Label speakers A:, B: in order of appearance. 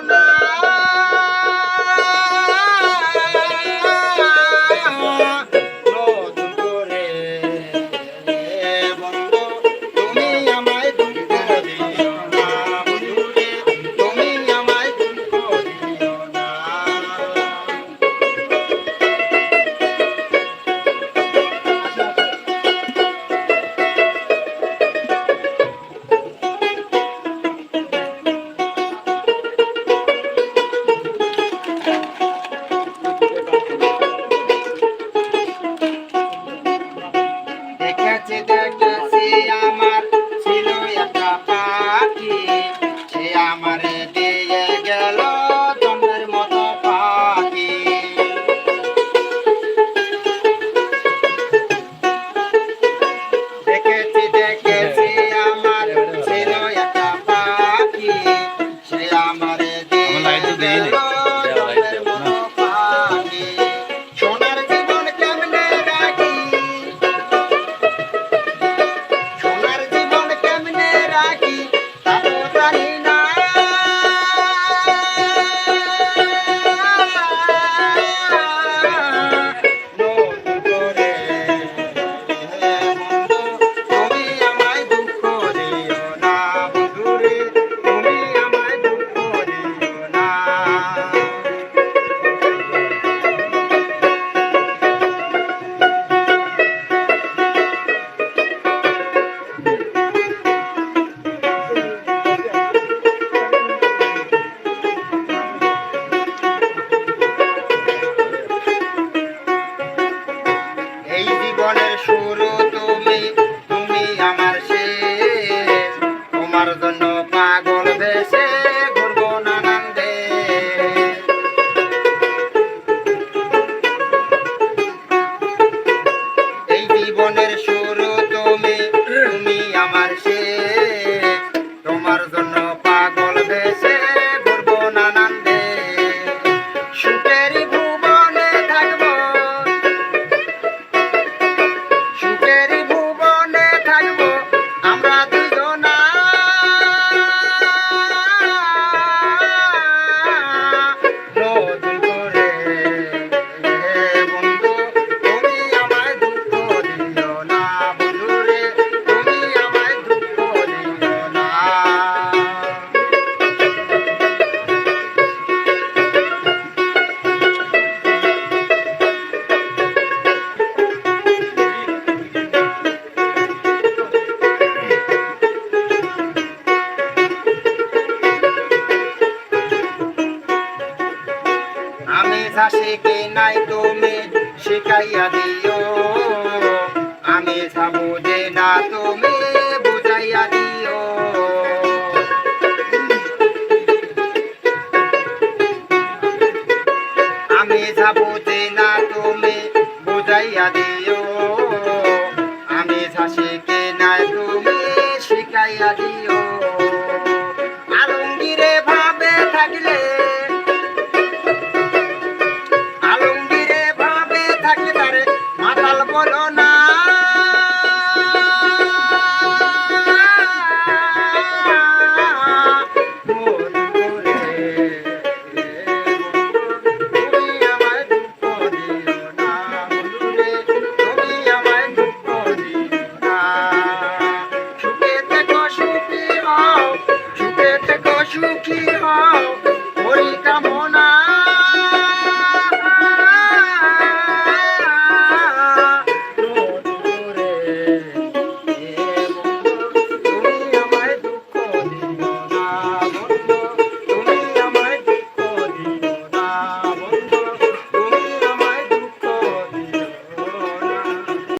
A: না নতুন করে বন্ধু তুমি আমায় দুঃখ দিও না বন্ধু রে তুমি আমায় দুঃখ দিও না দেখেছি আমার ছিল একটা পাখি সে আমারে দিয়ে গেল জন্মের মতো পাখি দেখেছি আমার ছিল একটা পাখি সে আমারে দিয়ে গেল জন্মের মতো পাখি সোনার জীবন কেমনে রাখি সোনার জীবন কেমনে রাখি তা তো জানি না নতুন করে বন্ধু তুমি আমায় দুঃখ দিও না বন্ধু রে তুমি আমায় দুঃখ দিও না এই জীবনের শুরু তুমি তুমি আমার শেষ তোমার জন্য পাগল ভেসে ঘুরবো নানান দেশ এই জীবনের শুরু তুমি তুমি আমার শেষ তোমার জন্য পাগল ভেসে ঘুরবো নানান দেশ সুখেরই ভুবনে থাকবো সুখেরই ভুবনে থাকবো আমরা দুজনা নতুন করে বন্ধু তুমি আমায় দুঃখ দিও না বন্ধু রে তুমি আমায় দুঃখ দিও না আমি যা শিখি নাই তুমি শিখাইয়া দিও আমি যা বুঝি না তুমি বুঝাইয়া দিও আমি যা বুঝি না তুমি বুঝাইয়া দিও